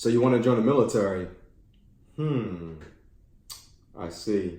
So you want to join the military? I see.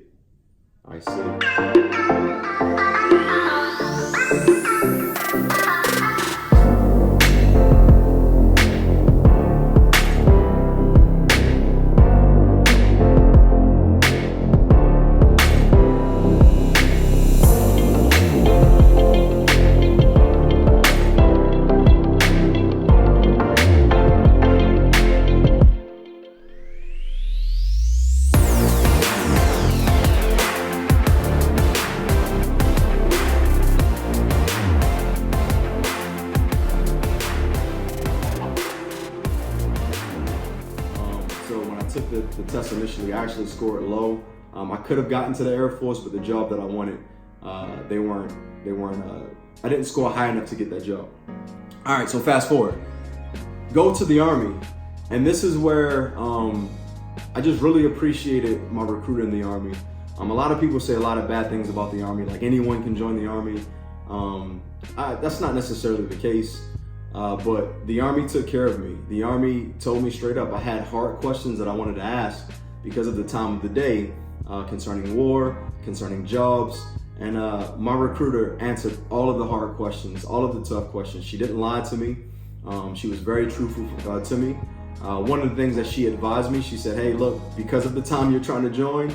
So when I took the test initially, I actually scored low. I could have gotten to the Air Force, but the job that I wanted, they weren't. I didn't score high enough to get that job. All right, so fast forward, go to the Army, and this is where I just really appreciated my recruiter in the Army. A lot of people say a lot of bad things about the Army, like anyone can join the Army. That's not necessarily the case. But the Army took care of me. The Army told me straight up I had hard questions that I wanted to ask because of the time of the day, concerning war, concerning jobs, and my recruiter answered all of the hard questions, all of the tough questions. She didn't lie to me. She was very truthful to me. One of the things that she advised me, she said, hey, look, because of the time you're trying to join,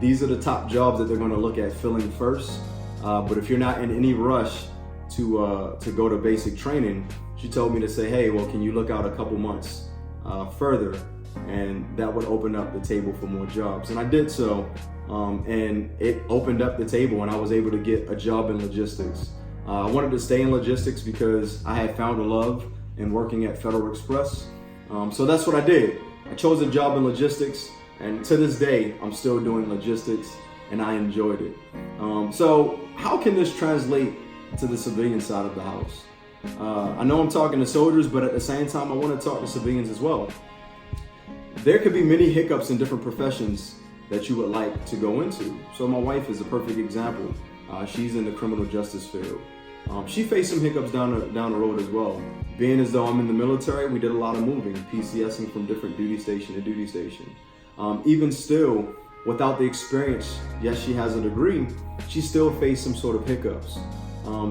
these are the top jobs that they're going to look at filling first. But if you're not in any rush to go to basic training, she told me to say, hey, well, can you look out a couple months further? And that would open up the table for more jobs. And I did so, and it opened up the table, and I was able to get a job in logistics. I wanted to stay in logistics because I had found a love in working at Federal Express. So that's what I did. I chose a job in logistics, and to this day, I'm still doing logistics, and I enjoyed it. So how can this translate to the civilian side of the house? I know I'm talking to soldiers, but at the same time, I want to talk to civilians as well. There could be many hiccups in different professions that you would like to go into. So my wife is a perfect example. She's in the criminal justice field. She faced some hiccups down the road as well. Being as though I'm in the military, we did a lot of moving, PCSing from different duty station to duty station. Even still, without the experience, yes, she has a degree, she still faced some sort of hiccups.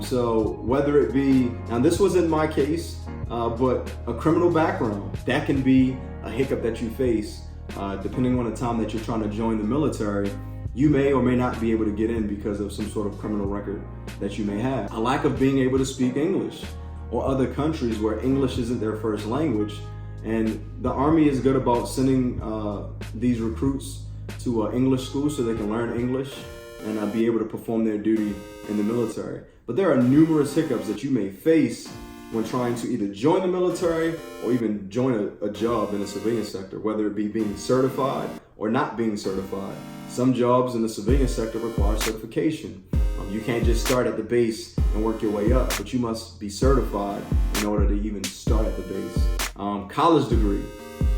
So whether it be, now this wasn't my case, but a criminal background, that can be a hiccup that you face. Depending on the time that you're trying to join the military, you may or may not be able to get in because of some sort of criminal record that you may have. A lack of being able to speak English, or other countries where English isn't their first language. And the Army is good about sending these recruits to English school so they can learn English and be able to perform their duty in the military. But there are numerous hiccups that you may face when trying to either join the military or even join a job in the civilian sector, whether it be being certified or not being certified. Some jobs in the civilian sector require certification. You can't just start at the base and work your way up, but you must be certified in order to even start at the base. College degree.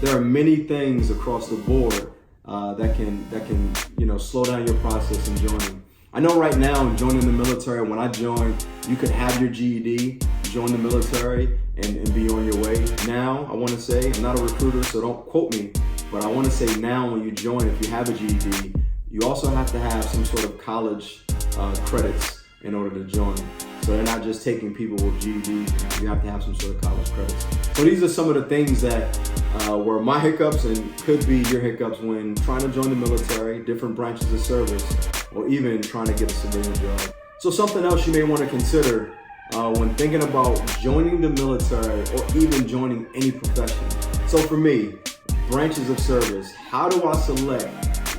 There are many things across the board that can slow down your process in joining. I know right now, joining the military, when I joined, you could have your GED, join the military, and be on your way. Now, I want to say, I'm not a recruiter, so don't quote me, but I want to say now when you join, if you have a GED, you also have to have some sort of college credits in order to join. So they're not just taking people with GEDs, you have to have some sort of college credits. So these are some of the things that were my hiccups and could be your hiccups when trying to join the military, different branches of service, or even trying to get a civilian job. So something else you may want to consider when thinking about joining the military or even joining any profession. So for me, branches of service, how do I select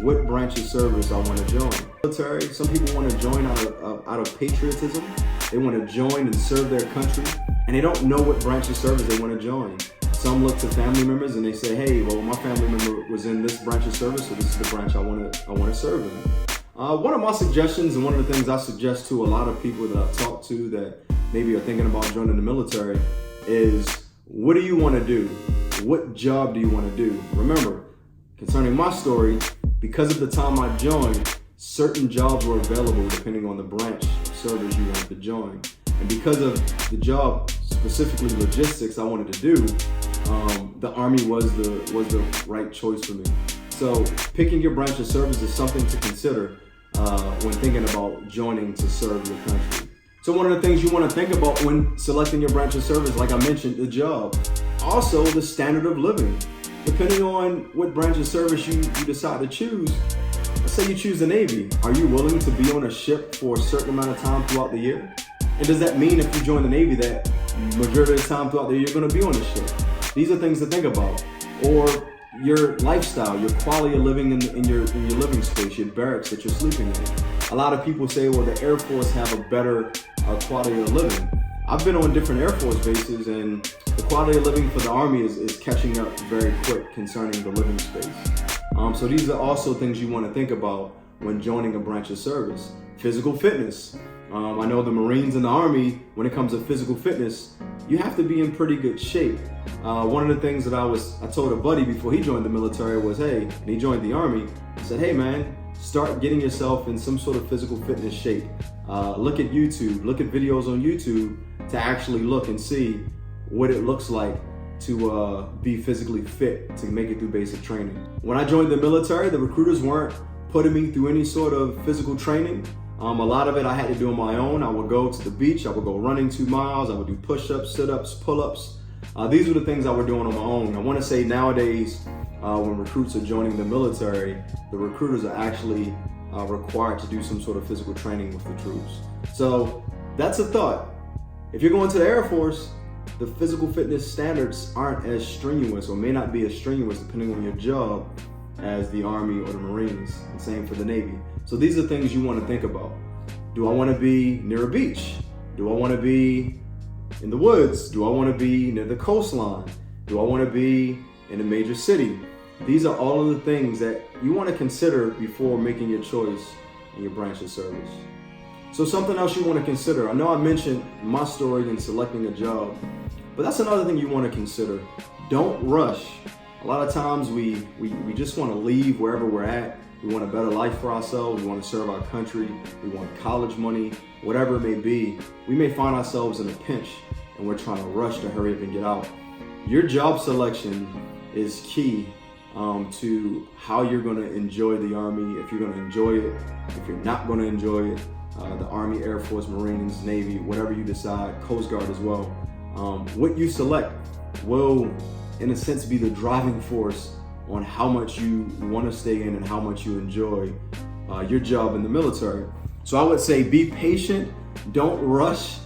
what branch of service I want to join? Military, some people want to join out of patriotism. They want to join and serve their country, and they don't know what branch of service they want to join. Some look to family members and they say, hey, well, my family member was in this branch of service, so this is the branch I want to serve in. One of my suggestions, and one of the things I suggest to a lot of people that I've talked to that maybe are thinking about joining the military is, what do you want to do? What job do you want to do? Remember, concerning my story, because of the time I joined, certain jobs were available depending on the branch of service you wanted to join. And because of the job, specifically logistics, I wanted to do, the Army was the right choice for me. So picking your branch of service is something to consider when thinking about joining to serve your country. So one of the things you want to think about when selecting your branch of service, like I mentioned, the job. Also, the standard of living. Depending on what branch of service you decide to choose, let's say you choose the Navy. Are you willing to be on a ship for a certain amount of time throughout the year? And does that mean if you join the Navy that majority of the time throughout the year you're going to be on a ship? These are things to think about. Or your lifestyle, your quality of living in your living space, your barracks that you're sleeping in. A lot of people say, well, the Air Force have a better quality of living. I've been on different Air Force bases, and the quality of living for the Army is catching up very quick concerning the living space. So these are also things you want to think about when joining a branch of service. Physical fitness. I know the Marines and the Army, when it comes to physical fitness, you have to be in pretty good shape. One of the things that I told a buddy before he joined the military was, hey, and he joined the Army, I said, hey man, start getting yourself in some sort of physical fitness shape. Look at YouTube, look at videos on YouTube to actually look and see what it looks like to be physically fit to make it through basic training. When I joined the military, the recruiters weren't putting me through any sort of physical training. A lot of it I had to do on my own. I would go to the beach, I would go running 2 miles, I would do push-ups, sit-ups, pull-ups. These were the things I was doing on my own. I want to say nowadays, when recruits are joining the military, the recruiters are actually required to do some sort of physical training with the troops. So that's a thought. If you're going to the Air Force, the physical fitness standards aren't as strenuous or may not be as strenuous depending on your job as the Army or the Marines, and same for the Navy. So these are things you want to think about. Do I want to be near a beach? Do I want to be in the woods? Do I want to be near the coastline? Do I want to be in a major city? These are all of the things that you want to consider before making your choice in your branch of service. So something else you want to consider. I know I mentioned my story in selecting a job, but that's another thing you want to consider. Don't rush. A lot of times we just want to leave wherever we're at. We want a better life for ourselves. We want to serve our country. We want college money, whatever it may be. We may find ourselves in a pinch and we're trying to rush to hurry up and get out. Your job selection is key to how you're going to enjoy the Army, if you're going to enjoy it, if you're not going to enjoy it, the Army, Air Force, Marines, Navy, whatever you decide, Coast Guard as well. What you select will, in a sense, be the driving force on how much you want to stay in and how much you enjoy your job in the military. So I would say be patient, don't rush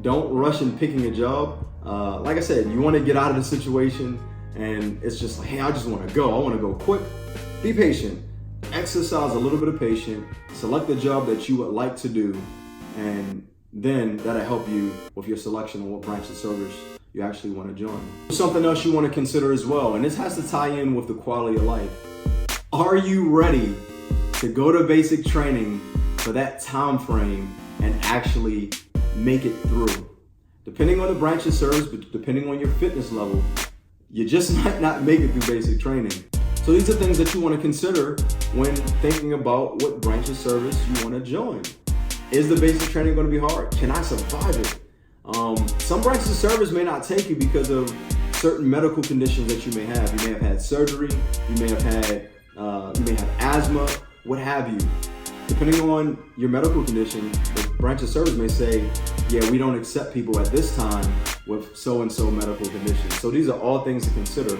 in picking a job. Like I said, you want to get out of the situation and it's just like, hey, I just want to go. I want to go quick. Be patient. Exercise a little bit of patience. Select the job that you would like to do, and then that'll help you with your selection of what branch of service you actually want to join. Something else you want to consider as well, and this has to tie in with the quality of life. Are you ready to go to basic training for that time frame and actually make it through? Depending on the branch of service, but depending on your fitness level, you just might not make it through basic training. So these are things that you want to consider when thinking about what branch of service you want to join. Is the basic training going to be hard? Can I survive it? Some branches of service may not take you because of certain medical conditions that you may have. You may have had surgery, you may have asthma, what have you. Depending on your medical condition, the branch of service may say, yeah, we don't accept people at this time with so-and-so medical conditions. So these are all things to consider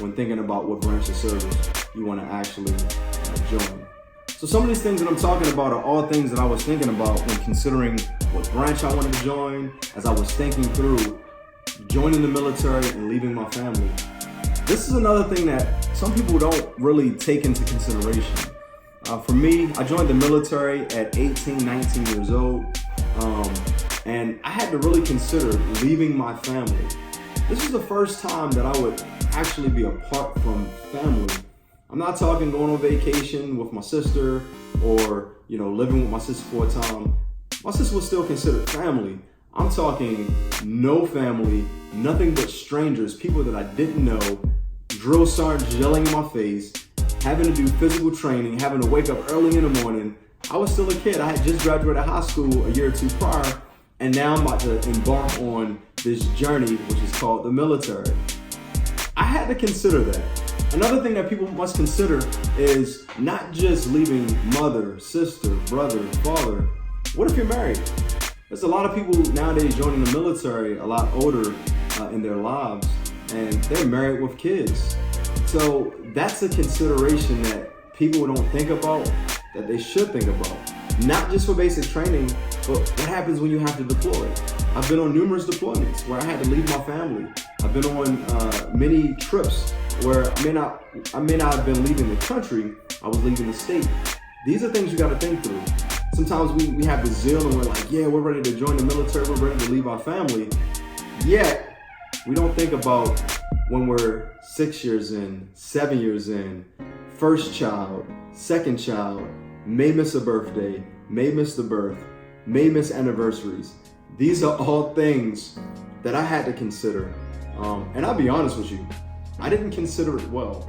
when thinking about what branch of service you want to actually join. So some of these things that I'm talking about are all things that I was thinking about when considering what branch I wanted to join, as I was thinking through joining the military and leaving my family. This is another thing that some people don't really take into consideration. For me, I joined the military at 18, 19 years old, and I had to really consider leaving my family. This was the first time that I would actually be apart from family. I'm not talking going on vacation with my sister or, living with my sister for a time. My sister was still considered family. I'm talking no family, nothing but strangers, people that I didn't know, drill sergeants yelling in my face, having to do physical training, having to wake up early in the morning. I was still a kid. I had just graduated high school a year or two prior, and now I'm about to embark on this journey, which is called the military. I had to consider that. Another thing that people must consider is not just leaving mother, sister, brother, father. What if you're married? There's a lot of people nowadays joining the military a lot older in their lives, and they're married with kids. So that's a consideration that people don't think about, that they should think about. Not just for basic training, but what happens when you have to deploy? I've been on numerous deployments where I had to leave my family. I've been on many trips where I may not have been leaving the country, I was leaving the state. These are things you gotta think through. Sometimes we have the zeal and we're like, yeah, we're ready to join the military, we're ready to leave our family. Yet, we don't think about when we're 6 years in, 7 years in, first child, second child, may miss a birthday, may miss the birth, may miss anniversaries. These are all things that I had to consider. And I'll be honest with you, I didn't consider it well.